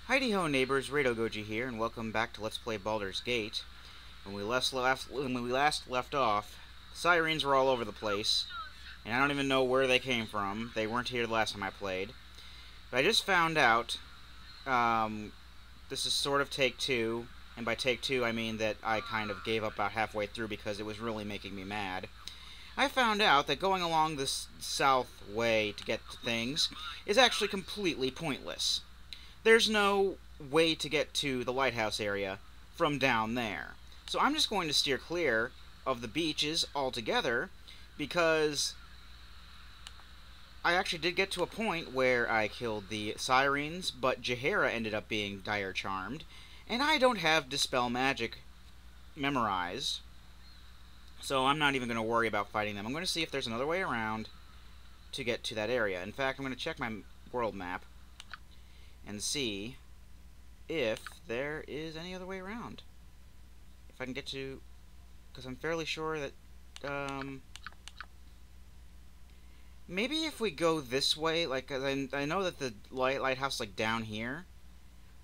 Heidi ho neighbors, Rado Goji here, and welcome back to Let's Play Baldur's Gate. When we last left off, Sirines were all over the place, and I don't even know where they came from. They weren't here the last time I played. But I just found out, this is sort of take two, and by take two I mean that I kind of gave up about halfway through because it was really making me mad. I found out that going along this south way to get to things is actually completely pointless. There's no way to get to the lighthouse area from down there. So I'm just going to steer clear of the beaches altogether, because I actually did get to a point where I killed the Sirens, but Jaheira ended up being dire charmed, and I don't have Dispel Magic memorized, so I'm not even going to worry about fighting them. I'm going to see if there's another way around to get to that area. In fact, I'm going to check my world map and see if there is any other way around. If I can get to... because I'm fairly sure that, maybe if we go this way, like, I know that the lighthouse is, like, down here.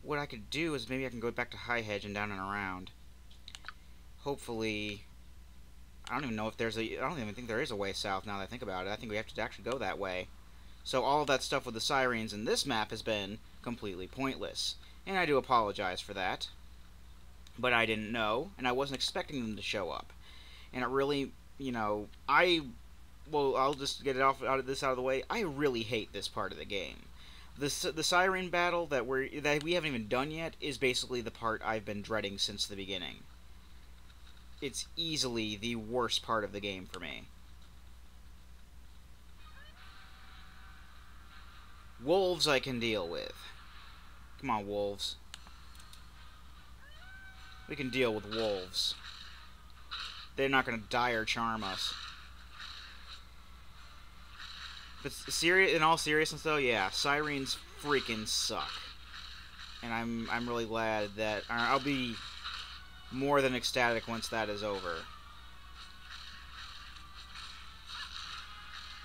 What I could do is maybe I can go back to High Hedge and down and around. Hopefully... I don't even know if there's a... I don't even think there is a way south now that I think about it. I think we have to actually go that way. So all of that stuff with the Sirens in this map has been completely pointless. And I do apologize for that. But I didn't know, and I wasn't expecting them to show up. And it really, you know, well, I'll just get it out of the way. I really hate this part of the game. The Siren battle that we haven't even done yet is basically the part I've been dreading since the beginning. It's easily the worst part of the game for me. Wolves I can deal with. Come on, wolves. We can deal with wolves. They're not going to dire charm us. But in all seriousness, though, yeah, Sirens freaking suck. And I'm really glad that... I'll be more than ecstatic once that is over.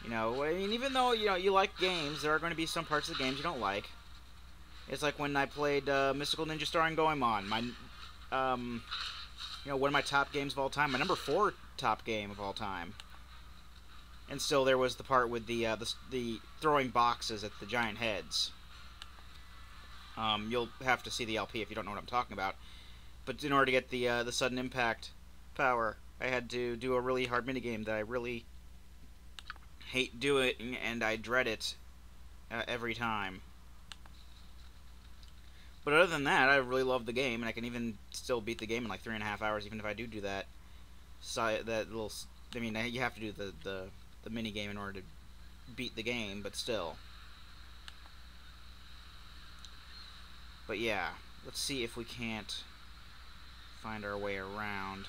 You know, I mean, even though, you know, you like games, there are going to be some parts of the games you don't like. It's like when I played Mystical Ninja Starring Goemon. My, you know, one of my top games of all time. My number 4 top game of all time. And still, there was the part with the throwing boxes at the giant heads. You'll have to see the LP if you don't know what I'm talking about. But in order to get the sudden impact power, I had to do a really hard minigame that I really hate doing, and I dread it every time. But other than that, I really love the game, and I can even still beat the game in like 3.5 hours, even if I do that. So that little, I mean, you have to do the mini game in order to beat the game, but still. But yeah, let's see if we can't find our way around.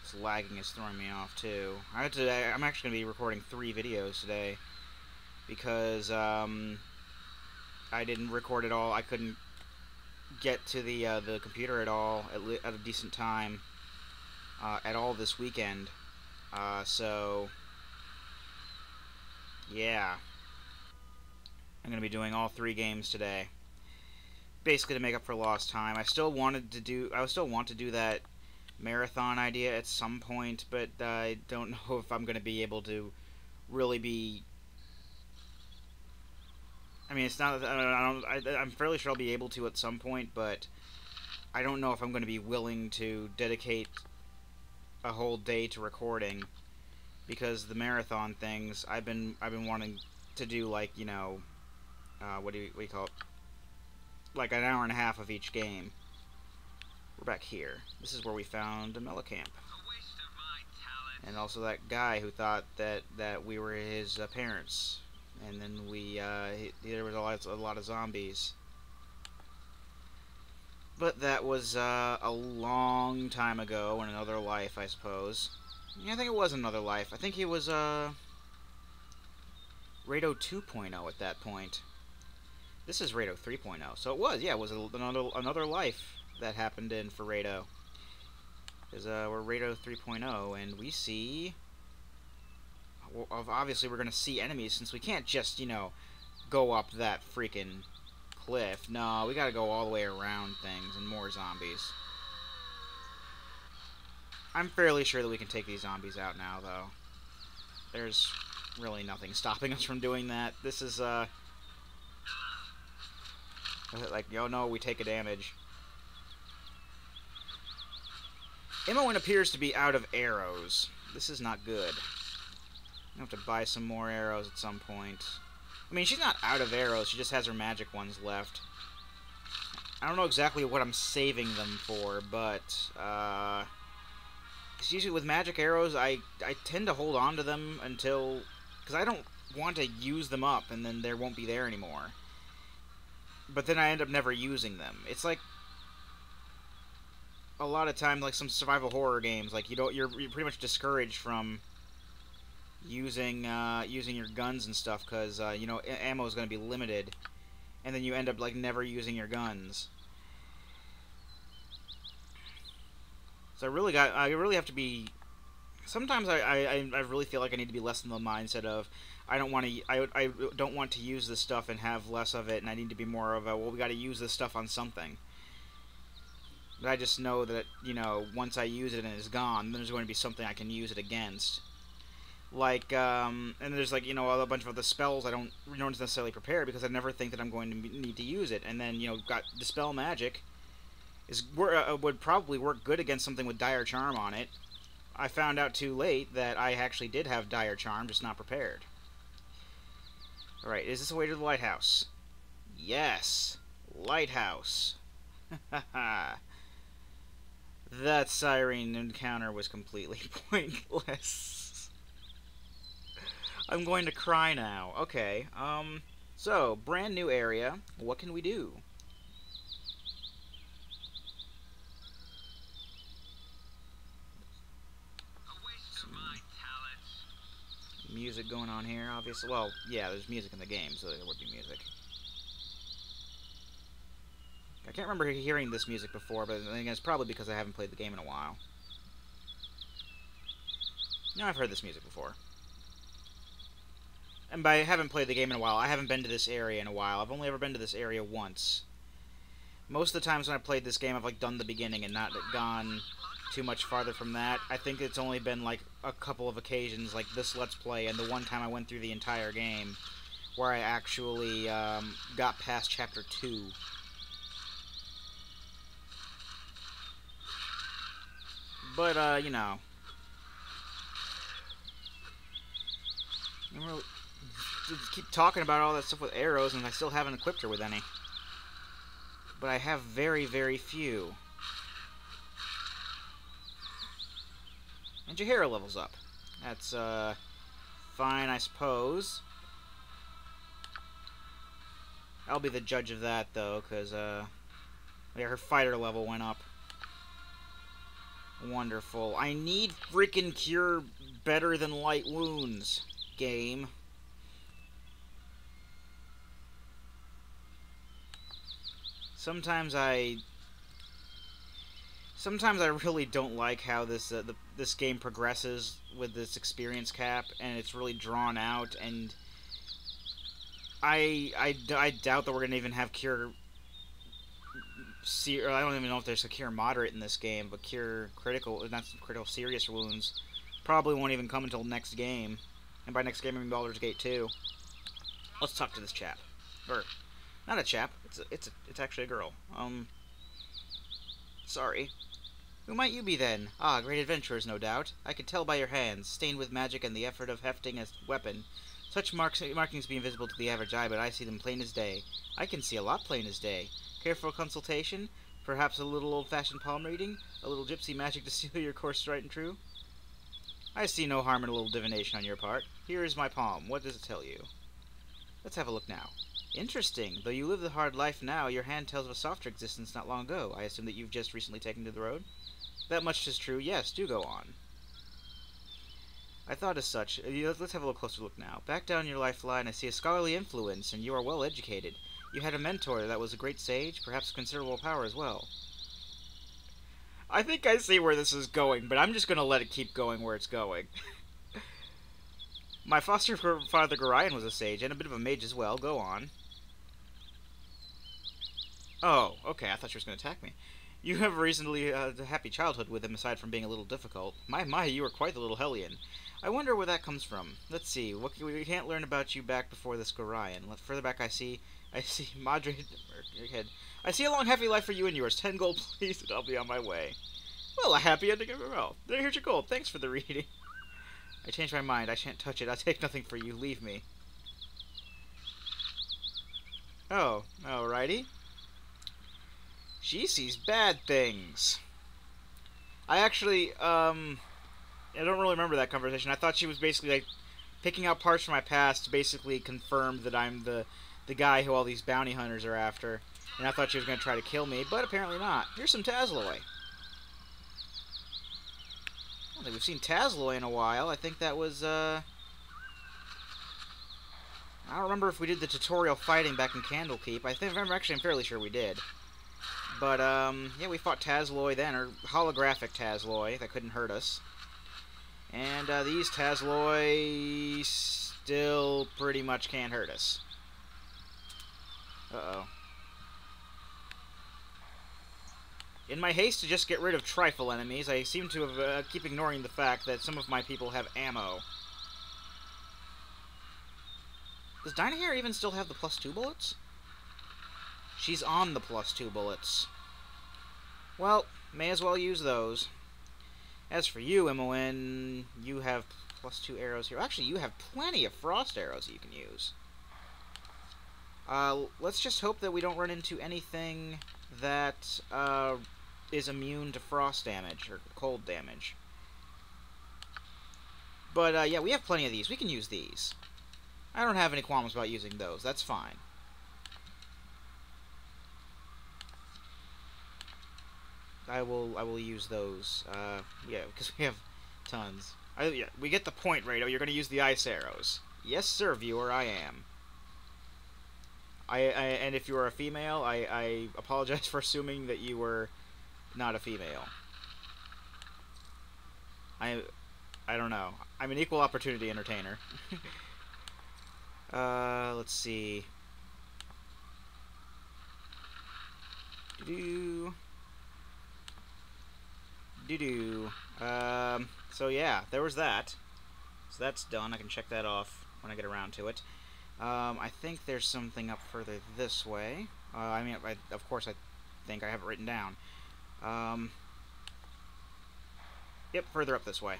This lagging is throwing me off too. I'm actually going to be recording 3 videos today because I didn't record it all. I couldn't get to the computer at all at a decent time at all this weekend. So yeah, I'm going to be doing all 3 games today, basically to make up for lost time. I still want to do that marathon idea at some point, but I don't know if I'm going to be able to really be... I mean, it's not... I'm fairly sure I'll be able to at some point, but I don't know if I'm going to be willing to dedicate a whole day to recording, because the marathon things I've been wanting to do, like, you know, what do you call it? Like an hour and a half of each game. We're back here. This is where we found a Mellicamp. And also that guy who thought that we were his parents. And then there was a lot of zombies. But that was a long time ago in another life, I suppose. Yeah, I think it was another life. I think he was Rado 2.0 at that point. This is Rado 3.0. So it was, yeah, it was another life that happened in for Rado. Because we're Rado 3.0, and we see... Well, obviously we're going to see enemies, since we can't just, you know, go up that freaking cliff. No, we gotta go all the way around things and more zombies. I'm fairly sure that we can take these zombies out now, though. There's really nothing stopping us from doing that. This is, like, yo, no, we take a damage. Imoen appears to be out of arrows. This is not good. I have to buy some more arrows at some point. I mean, she's not out of arrows, she just has her magic ones left. I don't know exactly what I'm saving them for, but, usually with magic arrows, I tend to hold on to them until... because I don't want to use them up, and then they won't be there anymore. But then I end up never using them. It's like... a lot of times, like some survival horror games, like, you're pretty much discouraged from... using your guns and stuff, because, you know, ammo is going to be limited, and then you end up, like, never using your guns. So I really have to be... sometimes I really feel like I need to be less in the mindset of, I don't want to use this stuff and have less of it, and I need to be more of a, well, we got to use this stuff on something. But I just know that, you know, once I use it and it's gone, then there's going to be something I can use it against. Like, and there's, like, you know, a bunch of other spells I don't necessarily prepare because I never think that I'm going to need to use it. And then, you know, got Dispel Magic would probably work good against something with Dire Charm on it. I found out too late that I actually did have Dire Charm, just not prepared. Alright, is this the way to the lighthouse? Yes! Lighthouse! Haha. That siren encounter was completely pointless. I'm going to cry now. Okay, so, brand new area. What can we do? Some music going on here, obviously. Well, yeah, there's music in the game, so there would be music. I can't remember hearing this music before, but I think it's probably because I haven't played the game in a while. No, I've heard this music before. And by haven't played the game in a while, I haven't been to this area in a while. I've only ever been to this area once. Most of the times when I've played this game, I've, like, done the beginning and not gone too much farther from that. I think it's only been, like, a couple of occasions, like this Let's Play, and the one time I went through the entire game, where I actually got past Chapter 2. But, you know... I keep talking about all that stuff with arrows, and I still haven't equipped her with any. But I have very, very few. And Jaheira levels up. That's, fine, I suppose. I'll be the judge of that, though, because, yeah, her fighter level went up. Wonderful. I need freaking cure better than light wounds, game. Sometimes I really don't like how this this game progresses with this experience cap, and it's really drawn out, and I doubt that we're gonna even have cure. I don't even know if there's a cure moderate in this game, but cure critical, not critical, serious wounds probably won't even come until next game, and by next game I mean Baldur's Gate 2. Let's talk to this chap, or not a chap. It's actually a girl. Sorry. Who might you be, then? Ah, great adventurers, no doubt. I could tell by your hands, stained with magic and the effort of hefting a weapon. Such markings be invisible to the average eye, but I see them plain as day. I can see a lot plain as day. Careful consultation? Perhaps a little old-fashioned palm reading? A little gypsy magic to seal your course right and true? I see no harm in a little divination on your part. Here is my palm. What does it tell you? Let's have a look now. Interesting. Though you live the hard life now, your hand tells of a softer existence not long ago. I assume that you've just recently taken to the road? That much is true. Yes, do go on. I thought as such. Let's have a little closer look now. Back down your lifeline, I see a scholarly influence, and you are well educated. You had a mentor that was a great sage, perhaps considerable power as well. I think I see where this is going, but I'm just going to let it keep going where it's going. My foster father Gorion was a sage, and a bit of a mage as well. Go on. Oh, okay, I thought she was going to attack me. You have a reasonably happy childhood with him, aside from being a little difficult. My, you are quite the little hellion. I wonder where that comes from. Let's see. We can't learn about you back before this Gorion. Further back, I see Madre head. I see a long, happy life for you and yours. 10 gold, please, and I'll be on my way. Well, a happy ending of it all. Here's your gold. Thanks for the reading. I changed my mind. I shan't touch it. I'll take nothing for you. Leave me. Oh, alrighty. She sees bad things. I actually, I don't really remember that conversation. I thought she was basically, like, picking out parts from my past to basically confirm that I'm the guy who all these bounty hunters are after. And I thought she was going to try to kill me, but apparently not. Here's some Tazloy. I don't think we've seen Tazloy in a while. I think that was, I don't remember if we did the tutorial fighting back in Candlekeep. I'm fairly sure we did. But, yeah, we fought Tazloy then, or holographic Tazloy. That couldn't hurt us. And, these Tazloy still pretty much can't hurt us. Uh-oh. In my haste to just get rid of trifle enemies, I seem to have, keep ignoring the fact that some of my people have ammo. Does Dynahair even still have the +2 bullets? She's on the +2 bullets. Well, may as well use those. As for you, Imoen, you have +2 arrows here. Actually, you have plenty of frost arrows that you can use. Let's just hope that we don't run into anything that is immune to frost damage or cold damage. But, yeah, we have plenty of these. We can use these. I don't have any qualms about using those. That's fine. I will use those. Yeah, because we have tons. Yeah, we get the point, Rado. You're going to use the ice arrows. Yes, sir, viewer, I am. And if you are a female, I apologize for assuming that you were not a female. I don't know. I'm an equal opportunity entertainer. Let's see. So yeah, there was that. So that's done. I can check that off when I get around to it. I think there's something up further this way. I mean, of course I think I have it written down. Yep, further up this way.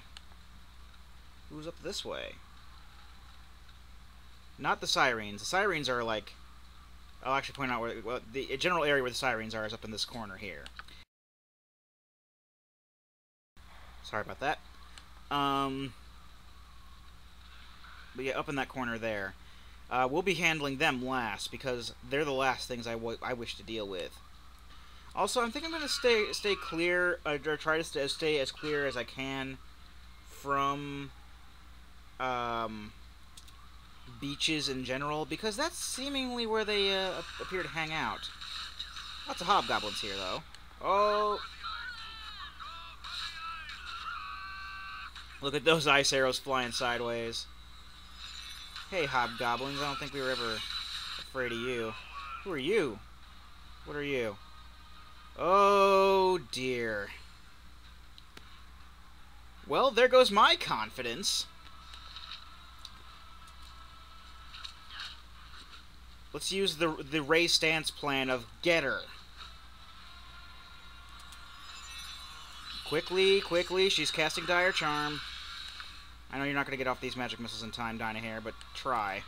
Who's up this way? Not the Sirines. The Sirines are like... I'll actually point out where... Well, the general area where the Sirines are is up in this corner here. Sorry about that. But yeah, up in that corner there. We'll be handling them last, because they're the last things I wish to deal with. Also, I think I'm going to stay clear, or try to stay as clear as I can from beaches in general, because that's seemingly where they appear to hang out. Lots of hobgoblins here, though. Oh! Look at those ice arrows flying sideways. Hey, hobgoblins, I don't think we were ever afraid of you. Who are you? What are you? Oh, dear. Well, there goes my confidence. Let's use the Ray Stance plan of get her. Quickly, quickly, she's casting Dire Charm. I know you're not going to get off these magic missiles in time, Dynahair, but try.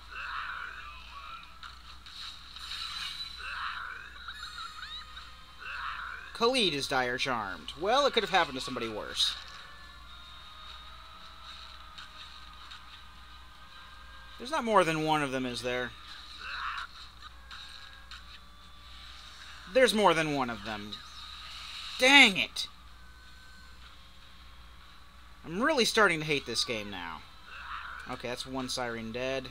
Khalid is Dire Charmed. Well, it could have happened to somebody worse. There's not more than one of them, is there? There's more than one of them. Dang it! I'm really starting to hate this game now. Okay, that's one Sirene dead.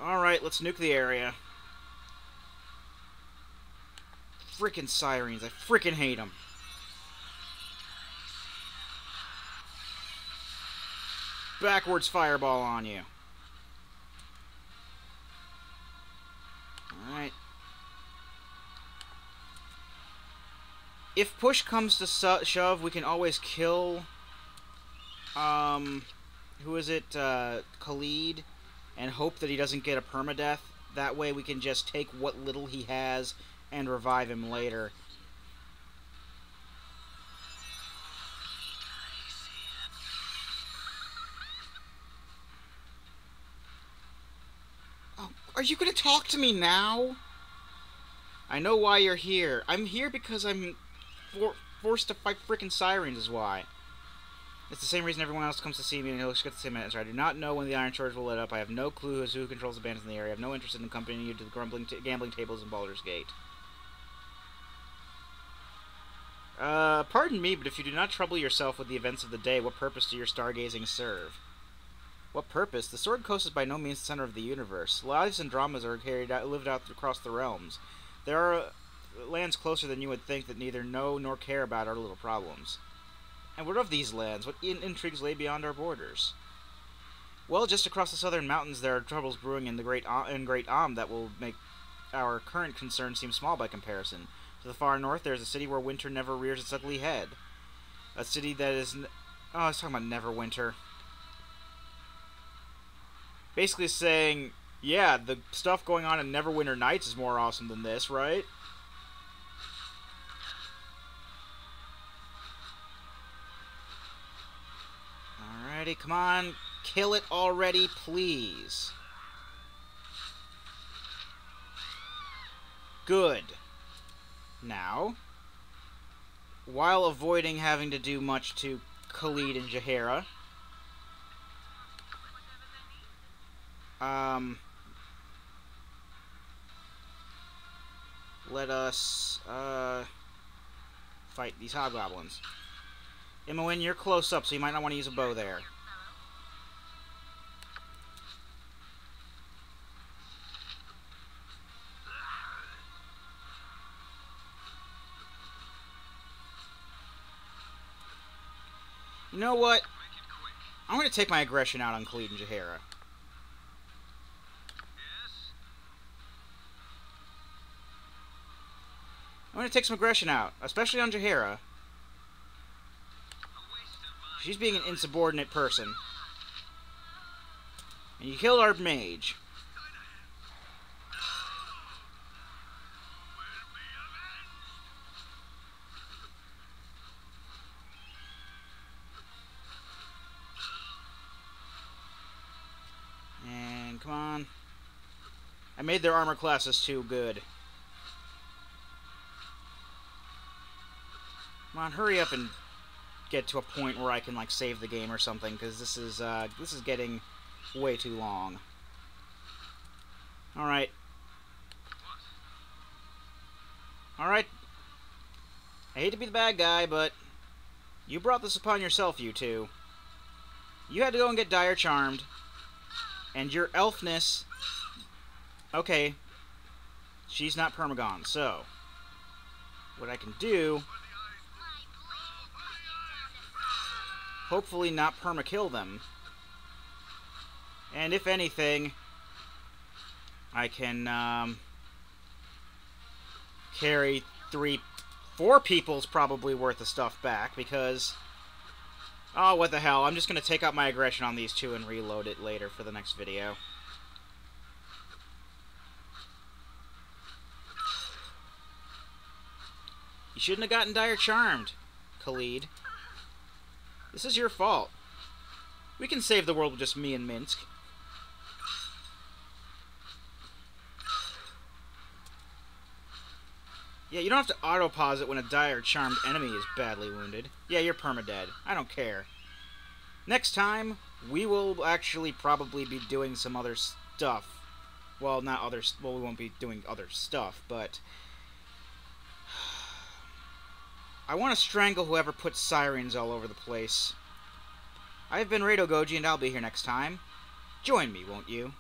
Alright, let's nuke the area. Frickin' Sirens, I frickin' hate them. Backwards fireball on you. Alright. If push comes to shove, we can always kill... who is it? Khalid, and hope that he doesn't get a permadeath. That way we can just take what little he has and revive him later. Oh, are you gonna talk to me now? I know why you're here. I'm here because I'm forced to fight frickin' Sirens is why. It's the same reason everyone else comes to see me and he'll get the same answer. I do not know when the Iron Shores will let up. I have no clue as to who controls the bandits in the area. I have no interest in accompanying you to the gambling tables in Baldur's Gate. Pardon me, but if you do not trouble yourself with the events of the day, what purpose do your stargazing serve? What purpose? The Sword Coast is by no means the center of the universe. Lives and dramas are lived out across the realms. There are lands closer than you would think that neither know nor care about our little problems. And what of these lands? What intrigues lay beyond our borders? Well, just across the southern mountains there are troubles brewing in the Great Am that will make our current concern seem small by comparison. To the far north there is a city where winter never rears its ugly head. A city that is... Oh, I was talking about Neverwinter. Basically saying, yeah, the stuff going on in Neverwinter Nights is more awesome than this, right? Alrighty, come on. Kill it already, please. Good. Now, while avoiding having to do much to Khalid and Jaheira, let us fight these hobgoblins. Imoen, you're close up, so you might not want to use a bow there. You know what? I'm going to take my aggression out on Khalid and Jaheira. I'm going to take some aggression out, especially on Jaheira. She's being an insubordinate person. And you killed our mage. And come on. I made their armor classes too good. Come on, hurry up and get to a point where I can, like, save the game or something, because this is getting way too long. Alright. Alright. I hate to be the bad guy, but you brought this upon yourself, you two. You had to go and get Dire Charmed, and your elfness... Okay. She's not permagon, so... what I can do... hopefully not perma-kill them. And if anything, I can carry 4 people's probably worth of stuff back, because... oh, what the hell. I'm just going to take out my aggression on these two and reload it later for the next video. You shouldn't have gotten Dire Charmed, Khalid. This is your fault. We can save the world with just me and Minsk. Yeah, you don't have to auto-pause it when a Dire Charmed enemy is badly wounded. Yeah, you're permadead. I don't care. Next time, we will actually probably be doing some other stuff. Well, not other... well, we won't be doing other stuff, but... I want to strangle whoever puts sirens all over the place. I've been Rado Goji, and I'll be here next time. Join me, won't you?